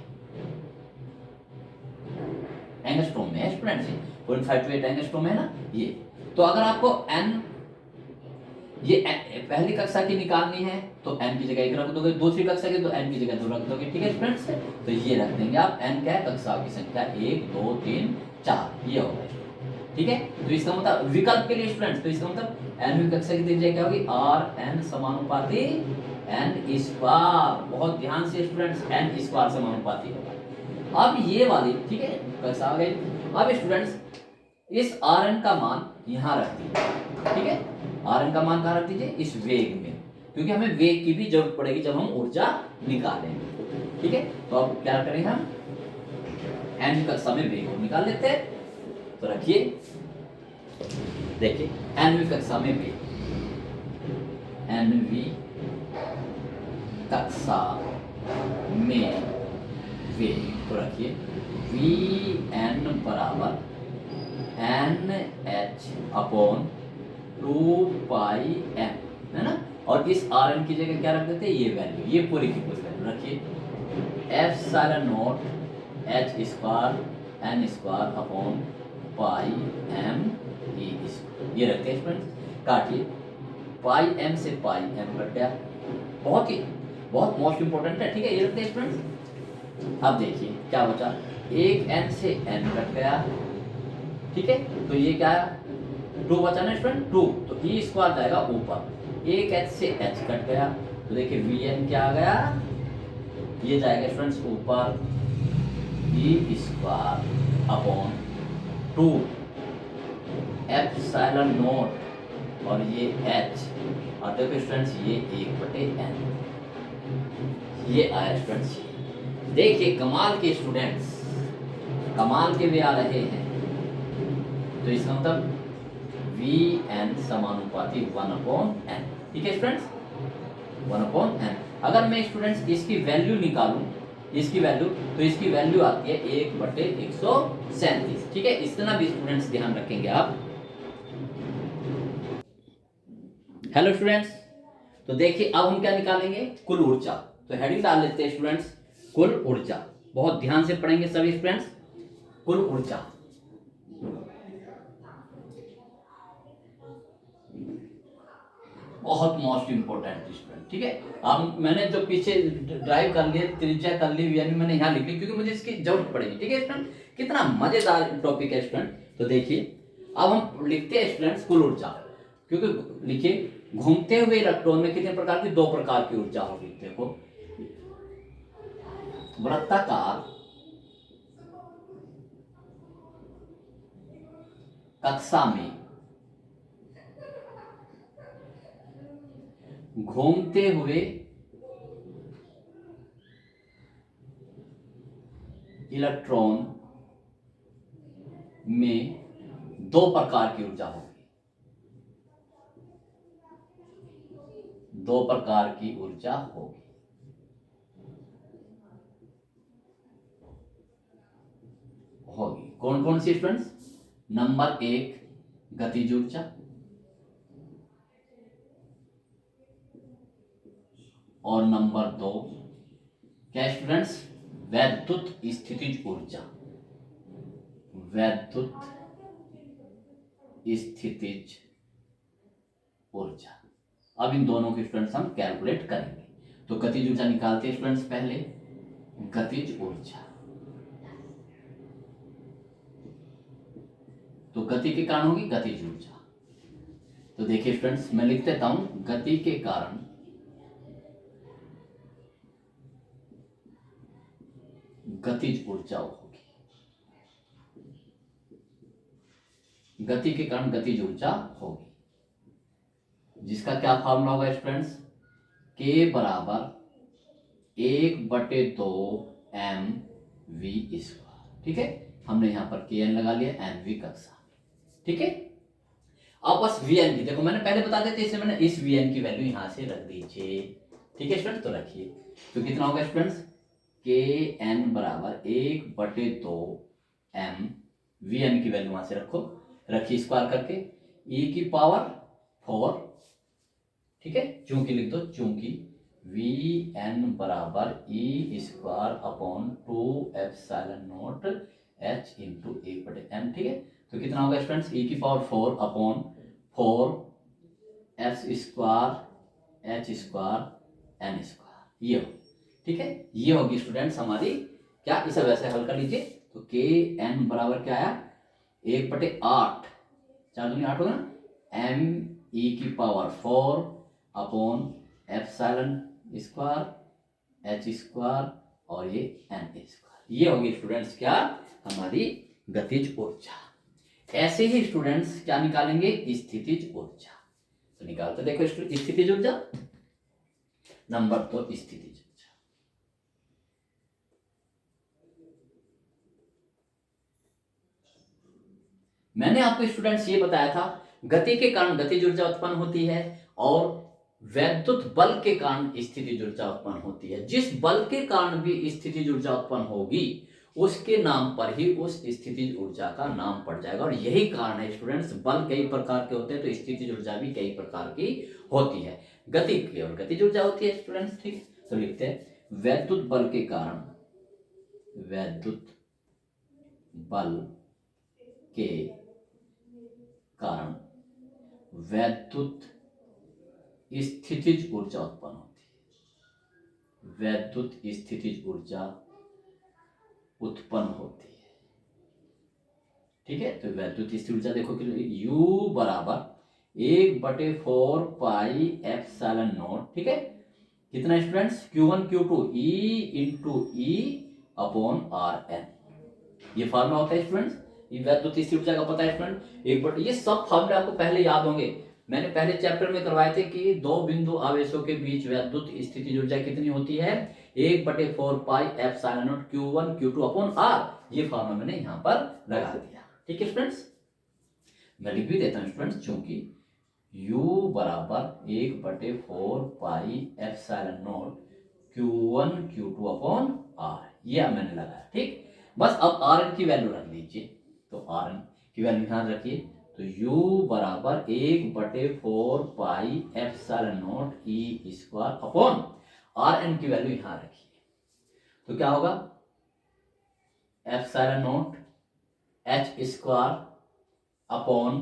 एंगस्ट्रॉम में स्टूडेंट्स 0.528 एंगस्ट्रॉम है ना ये। तो अगर आपको n ये पहली कक्षा की निकालनी है तो n की जगह 1 रख दोगे, दूसरी कक्षा की तो n की जगह 2 रख दोगे। ठीक है स्टूडेंट्स, तो ये रख देंगे आप, n क्या है, कक्षाओं की संख्या 1 2 3 4, ये होगा। ठीक है, तो इसका मतलब विकल्प के लिए स्टूडेंट्स, तो इसका मतलब nवीं कक्षा की त्रिज्या क्या होगी, आर एन समानुपाती एन स्क्वायर। बहुत ध्यान से स्टूडेंट्स, एन स्क्वायर समानुपाती होगा। अब ये वाली, ठीक है, कक्षा आ गई। अब स्टूडेंट्स इस आर एन का मान यहां रख दीजिए, ठीक है। आर एन का मान कहां रख दीजिए, इस वेग में, क्योंकि हमें वेग की भी जरूरत पड़ेगी जब हम ऊर्जा निकालेंगे, ठीक है। तो अब क्या करें हम, एन कक्षा में वेग को निकाल लेते हैं। तो रखिए, देखिए एनवी कक्षा में वेग, एनवी कक्षा में वेग, तो रखिए वी एन बराबर एन एच अपॉन 2 पाई एम, है ना। और इस आर एन की जगह क्या रख देते हैं, ये वैल्यू, ये पूरी की पूरी वैल्यू रखिए, epsilon not H square N square upon pi M E square, ये रखते हैं फ्रेंड्स। काटिए, पाई एम से पाई एम कट गया, बहुत मोस्ट इंपॉर्टेंट है, ठीक है, ये रखते हैं फ्रेंड्स। अब देखिए क्या बचा, एक एन से एन कट गया, ठीक है, तो ये क्या है, 2 बचा ना स्टूडेंट, 2, तो ई स्क्वायर जाएगा ऊपर, एक एच से एच कट गया, तो देखिए वी एन क्या आ गया, ये जाएगा स्टूडेंट्स ऊपर, ई स्क्वायर अपॉन 2 एप्सिलॉन नॉट, और ये एच, और देखो स्टूडेंट्स ये 1/n, ये आया स्टूडेंट्स। देखिए कमाल के स्टूडेंट्स, कमाल के भी आ रहे हैं, तो इसका मतलब वी एन समानुपाती 1/n, ठीक है स्टूडेंट्स, 1/n। अगर मैं स्टूडेंट्स इसकी वैल्यू निकालूं, इसकी वैल्यू, तो इसकी वैल्यू आती है 1/137, ठीक है, इतना भी स्टूडेंट्स ध्यान रखेंगे आप। हेलो स्टूडेंट्स, तो देखिए अब हम क्या निकालेंगे, कुल ऊर्जा। तो हेडिंग डाल लेते हैं स्टूडेंट्स, कुल ऊर्जा, बहुत ध्यान से पढ़ेंगे सभी स्टूडेंट्स, कुल ऊर्जा। बहुत मोस्ट इंपोर्टेंट स्टूडेंट, ठीक है। अब मैंने जो पीछे ड्राइव कर लिए, त्रिज्या कर ली, यानी मैंने यहाँ लिख ली, क्योंकि मुझे इसकी जरूरत पड़ेगी, ठीक है स्टूडेंट। कितना मजेदार टॉपिक है स्टूडेंट। तो देखिए अब हम लिखते हैं स्टूडेंट्स कुल ऊर्जा, क्योंकि लिखिए घूमते हुए इलेक्ट्रॉन में कितने प्रकार की, 2 प्रकार की ऊर्जा होगी। देखो वृत्ताकार कक्षा में घूमते हुए इलेक्ट्रॉन में 2 प्रकार की ऊर्जा होगी, 2 प्रकार की ऊर्जा होगी। कौन कौन सी स्टूडेंट्स, नंबर 1 गतिज ऊर्जा, और नंबर 2 क्या स्टूडेंट्स, वैद्युत स्थितिज ऊर्जा, वैद्युत स्थितिज ऊर्जा। अब इन दोनों के स्टूडेंट्स हम कैलकुलेट करेंगे। तो गतिज ऊर्जा निकालते हैं स्टूडेंट्स, पहले गतिज ऊर्जा, तो गति के कारण होगी गतिज ऊर्जा। तो देखिए स्टूडेंट्स मैं लिख देता हूं, गति के कारण गतिज ऊर्जा होगी, गति के कारण गतिज ऊर्जा होगी, जिसका क्या फॉर्मूला होगा स्टूडेंट्स, के बराबर 1/2 mv स्क्वायर, ठीक है। हमने यहां पर के एन लगा लिया, एन वी कक्षा, ठीक है। अब बस वी एन की, देखो मैंने पहले बता देते, इसे मैंने इस वी एन की वैल्यू यहां से रख दीजिए, ठीक है स्टूडेंट। तो रखिए, तो कितना होगा स्टूडेंट्स, के एन बराबर 1/2 m, वी एन की वैल्यू वहां से रखो, रखिए स्क्वायर करके, ई की पावर 4, ठीक है, चूंकि लिख दो, चूंकि वी एन बराबर ई square upon 2 epsilon not h into 1/m, ठीक है। तो कितना होगा स्टूडेंट्स, ई की power 4 upon 4 h square H square N square, ये हो, ठीक है। ये होगी स्टूडेंट्स हमारी क्या, इसे वैसे हल कर लीजिए। तो के एन बराबर क्या आया, 1/8, 4 दूनी 8 होगा ना, एम ई की power 4 upon epsilon square H square और ये एन स्क्वायर, ये होगी स्टूडेंट्स क्या, हमारी गतिज ऊर्जा। ऐसे ही स्टूडेंट्स क्या निकालेंगे, स्थितिज ऊर्जा। तो निकालते देखो स्थितिज ऊर्जा, नंबर तो स्थितिज ऊर्जा। मैंने आपको स्टूडेंट्स ये बताया था गति के कारण गतिज ऊर्जा उत्पन्न होती है और वैद्युत बल के कारण स्थितिज ऊर्जा उत्पन्न होती है। जिस बल के कारण भी स्थितिज ऊर्जा उत्पन्न होगी उसके नाम पर ही उस स्थितिज ऊर्जा का नाम पड़ जाएगा। और यही कारण है स्टूडेंट्स, बल कई प्रकार के होते हैं तो स्थितिज ऊर्जा भी कई प्रकार की होती है। गति केवल गतिज ऊर्जा होती है स्टूडेंट्स, ठीक। तो लिखते हैं वैद्युत बल के कारण, वैद्युत बल के कारण वैद्युत स्थितिज ऊर्जा उत्पन्न होती है, वैद्युत स्थितिज ऊर्जा उत्पन्न होती है, ठीक है। तो वैद्युत स्थितिज ऊर्जा देखो कि U बराबर 1/4 पाई एप्सिलॉन नॉट, ठीक है। कितना students, Q1 Q2 E into E upon RN, ये फार्मूला होता है स्टूडेंट्स। ये वैद्युत स्थितिज ऊर्जा का पता है स्टूडेंट, ये सब फार्मूले आपको पहले याद होंगे। मैंने पहले चैप्टर में करवाए थे कि दो बिंदु आवेशों के बीच वैद्युत स्थितिज ऊर्जा कितनी होती है, 1/4 पाई epsilon not Q1 Q2 upon R। ये फार्मूला मैंने यहाँ पर लगा दिया, ठीक है स्टूडेंट्स। मैं लिख भी देता हूँ स्टूडेंट्स, चूंकि U बराबर 1/4 पाई epsilon not Q1 Q2 upon R, ये मैंने लगाया, ठीक। बस अब Rn की वैल्यू रख लीजिए, तो Rn की वैल्यू ध्यान रखिए। तो U बराबर 1/4 पाई epsilon not E square upon Rn की वैल्यू यहां रखिए, तो क्या होगा, epsilon not H square upon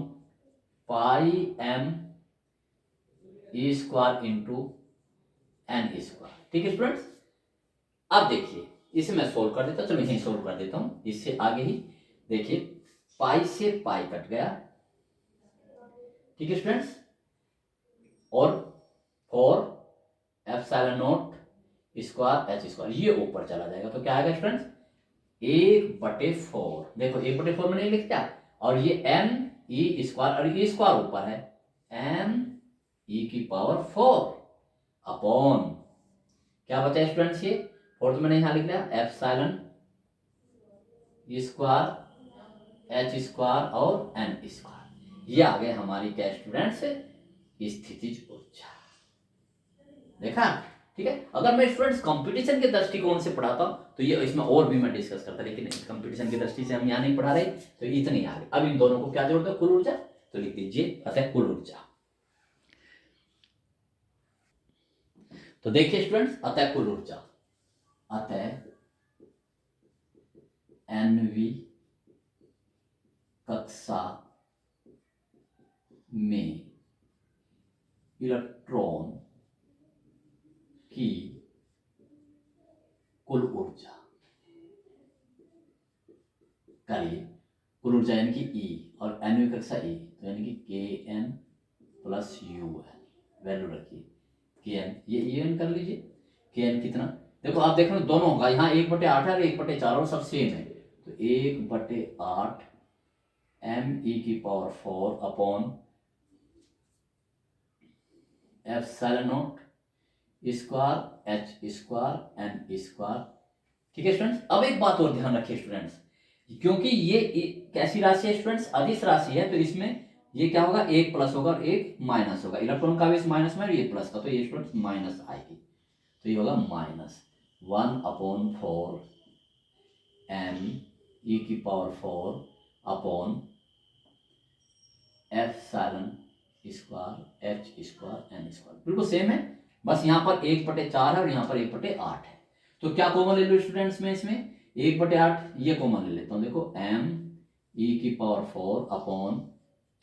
pi M E square into N square, ठीक है स्टूडेंट्स। अब देखिए इसे मैं सोल्व कर देता हूं, चलो यहीं सोल्व कर देता हूं, इससे आगे ही देखिए पाई से पाई कट गया, ठीक है स्टूडेंट्स। और 4 epsilon not square H square ये ऊपर चला जाएगा, तो क्या आएगा स्टूडेंट्स, 1/4, देखो 1/4 में नहीं लिखता, और ये M E स्क्वायर, और ये स्क्वायर ऊपर है, M E की पावर 4 अपॉन क्या बचा स्टूडेंट्स, ये फोर्थ मैंने यहां लिख लिया एप्सिलॉन स्क्वायर H स्क्वायर और N स्क्वायर, ये आ गए हमारी क्या स्टूडेंट्स, स्थितिज ऊर्जा। देखा, ठीक है। अगर मैं स्टूडेंट्स कंपटीशन के दृष्टिकोण से पढ़ाता तो ये इसमें और भी मैं डिस्कस करता, लेकिन कंपटीशन की दृष्टि से हम यहाँ नहीं पढ़ा रहे, तो इतनी आ गई। अब इन दोनों को क्या जोड़ते हैं, कुल ऊर्जा, तो लिख दीजिए अतः कुल ऊर्जा। तो देखिए स्टूडेंट्स, अतः कुल ऊर्जा, अतः NV कक्षा में इलेक्ट्रॉन की कुल ऊर्जा, करिए कुल ऊर्जा यानी कि E और NV कक्षा E, तो यानी कि Kn प्लस UN, वैल्यू रखिए Kn, ये UN कर लीजिए। Kn कितना, देखो आप देख रहे हो दोनों होगा, यहाँ 1/8 है और 1/4 और सब सेम है, तो 1/8 ME की power 4 upon epsilon not square H square N square, ठीक है स्टूडेंट्स। अब एक बात और ध्यान रखिए स्टूडेंट्स, क्योंकि ये कैसी राशि है स्टूडेंट्स, अदिश राशि है, तो इसमें ये क्या होगा, एक प्लस होगा और एक माइनस होगा, इलेक्ट्रॉन का आवेश माइनस में और ये प्लस का, तो ये स्टूडेंट्स माइनस आएगी, तो ये होगा -1/4 ME की power 4 upon epsilon square H square N square, बिल्कुल सेम है, बस यहाँ पर 1/4 है और यहाँ पर 1/8 है। तो क्या कॉमन ले लो स्टूडेंट्स में, इसमें 1/8 ये कॉमन ले लेता हूँ, देखो ME की power 4 upon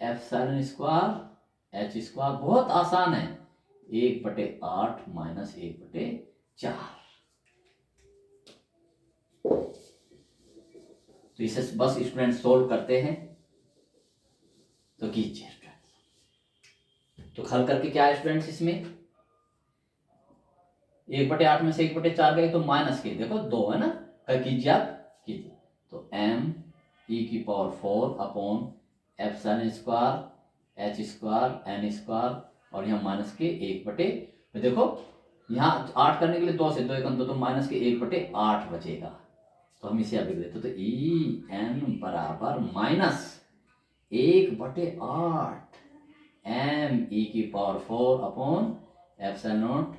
epsilon square H square, बहुत आसान है, 1/8 माइनस 1/4। तो इसे बस स्टूडेंट सोल्व करते हैं, तो कीजिए स्टूडेंट्स। तो हल करके क्या है स्टूडेंट्स, इसमें 1/8 में से 1/4 गए तो माइनस के, देखो 2 है ना, कर कीजिए आप, कीजिए, तो ME की power 4 upon epsilon square H square N square और यहाँ माइनस के 1/, तो देखो यहाँ 8 करने के लिए 2 से 2 एक अंतर, तो माइनस के 1/8 बचेगा। तो हम इसे अभी देते तो ई एन बराबर माइनस 1/8 एम ई की power 4 upon epsilon not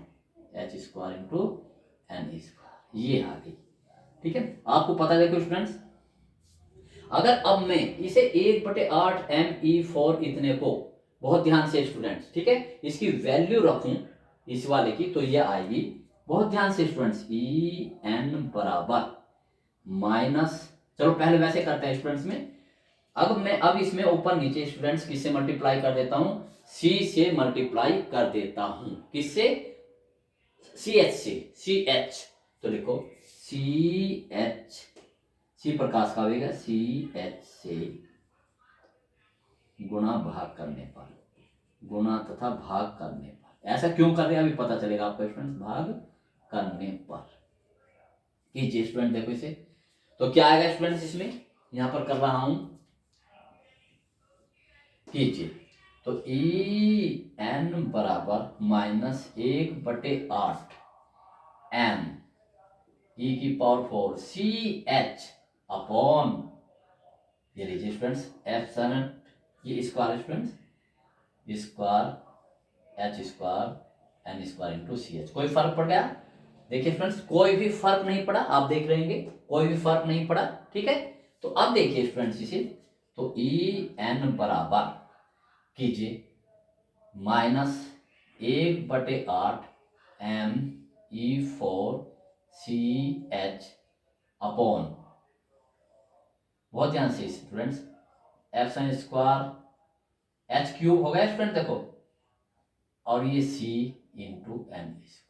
H square into N square, ये आ गई। ठीक है, आपको पता है स्टूडेंट्स, अगर अब मैं इसे 1/8 me4 इतने को बहुत ध्यान से स्टूडेंट्स, ठीक है, इसकी वैल्यू रखूं इस वाले की, तो ये आएगी बहुत ध्यान से स्टूडेंट्स, ई एन बराबर माइनस, चलो पहले वैसे करते हैं स्टूडेंट्स में, अब इसमें ऊपर नीचे स्टूडेंट्स किससे मल्टीप्लाई कर देता हूं, सी से मल्टीप्लाई कर देता हूं, किससे, सी एच से, सी एच, तो लिखो सी एच, सी प्रकाश का होगा, सी एच से गुणा भाग करने पर, गुणा तथा भाग करने पर, ऐसा क्यों कर रहे हैं अभी पता चलेगा आपको स्टूडेंट्स, भाग करने पर कीजिए स्टूडेंट, देखो इसे, तो क्या आएगा स्टूडेंट्स, इसमें यहां पर कर रहा हूं, कीजिए, तो ई एन बराबर माइनस 1/8 एम ई की पावर 4 सी एच अपॉन, ये लीजिए स्टूडेंट्स एप्सिलॉन, ये square students square H square N square into C H, कोई फर्क पड़ गया, देखिए स्टूडेंट्स कोई भी फर्क नहीं पड़ा, आप देख रहे होंगे कोई भी फर्क नहीं पड़ा। ठीक है, तो अब देखिए स्टूडेंट्स इसे, तो ई एन बराबर कीजिए minus 1/8 M E 4 C H upon, बहुत ध्यान से students, epsilon square H cube हो गया स्टूडेंट देखो, और ये सी इंटू एन स्क्वायर,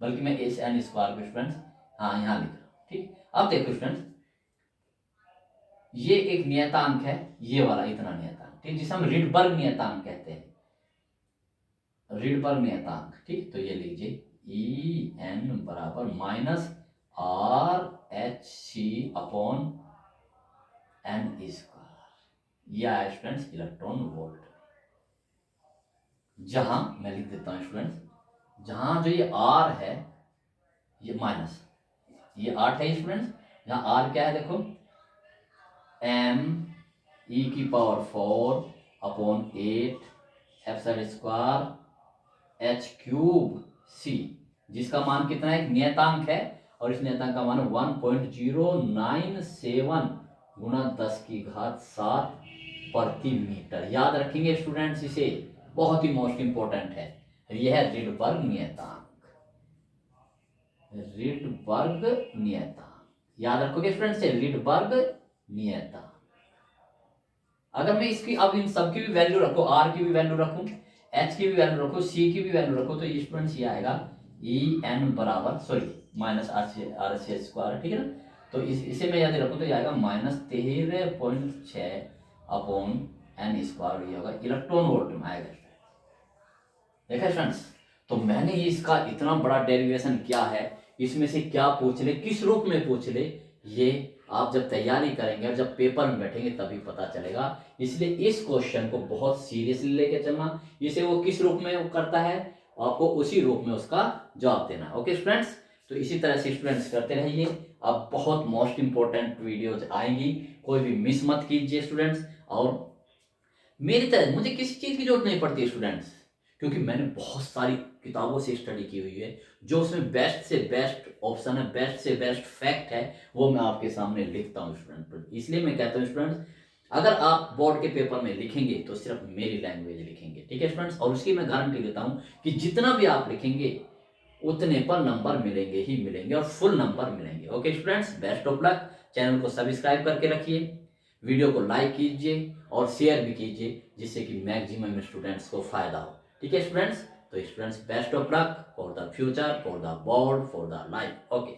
बल्कि मैं इस एन स्क्वायर को स्टूडेंट्स हाँ यहाँ लिख रहा हूँ। ठीक, अब देखो स्टूडेंट्स, ये एक नियतांक है, ये वाला इतना नियतांक, ठीक, जिसे हम रिडबर्ग नियतांक कहते हैं, रिडबर्ग नियतांक। ठीक, तो ये लीजिए ई एन बराबर minus R H C upon N square, यह है स्टूडेंट्स इलेक्ट्रॉन वोल्ट, जहां मैं लिख देता हूं स्टूडेंट्स, जहां जो ये आर है ये माइनस, ये 8 है स्टूडेंट्स, जहां आर क्या है देखो, एम ई की power 4 upon 8 epsilon square H cube c, जिसका मान कितना है, नियतांक है, और इस नियतांक का मान 1.097 गुणा 10⁻7 प्रति मीटर, याद रखेंगे स्टूडेंट्स इसे, बहुत ही मोस्ट इंपॉर्टेंट है, यह है रिडबर्ग नियतांक, रिडबर्ग नियतांक, याद रखोगे स्टूडेंट्स से, रिडबर्ग नियतांक। अगर मैं इसकी अब इन सब की भी वैल्यू रखो, आर की भी वैल्यू रखूं, एच की भी वैल्यू रखो, सी की भी वैल्यू रखो, तो स्टूडेंट्स ये आएगा ई एन बराबर, sorry minus R C square, ठीक है ना, तो इसे मैं यदि रखूं तो ये आएगा माइनस 13.6 अपॉन एन स्क्वायर, ये होगा इलेक्ट्रॉन वोल्ट में आएगा। देखा स्टूडेंट्स, तो मैंने इसका इतना बड़ा डेरिवेशन क्या है, इसमें से क्या पूछ ले, किस रूप में पूछ ले, ये आप जब तैयारी करेंगे और जब पेपर में बैठेंगे तभी पता चलेगा, इसलिए इस क्वेश्चन को बहुत सीरियसली लेके चलना, इसे वो किस रूप में करता है आपको उसी रूप में उसका जवाब देना। ओके स्टूडेंट्स, तो इसी तरह से स्टूडेंट्स करते रहिए, अब बहुत मोस्ट इंपॉर्टेंट वीडियोज आएंगी, कोई भी मिस मत कीजिए स्टूडेंट्स, और मेरी तरह मुझे किसी चीज़ की जरूरत नहीं पड़ती स्टूडेंट्स, क्योंकि मैंने बहुत सारी किताबों से स्टडी की हुई है, जो उसमें बेस्ट से बेस्ट ऑप्शन है, बेस्ट से बेस्ट फैक्ट है, वो मैं आपके सामने लिखता हूँ स्टूडेंट। इसलिए मैं कहता हूँ स्टूडेंट्स, अगर आप बोर्ड के पेपर में लिखेंगे तो सिर्फ मेरी लैंग्वेज लिखेंगे, ठीक है स्टूडेंट्स, और उसकी मैं गारंटी देता हूँ कि जितना भी आप लिखेंगे उतने पर नंबर मिलेंगे ही मिलेंगे, और फुल नंबर मिलेंगे। Okay students, best of luck, channel को सब्सक्राइब करके रखिए, वीडियो को लाइक कीजिए और शेयर भी कीजिए, जिससे कि मैक्सिमम स्टूडेंट्स को फायदा हो। ठीक है स्टूडेंट्स, तो students best of luck for the future, for the board, for the life. Okay.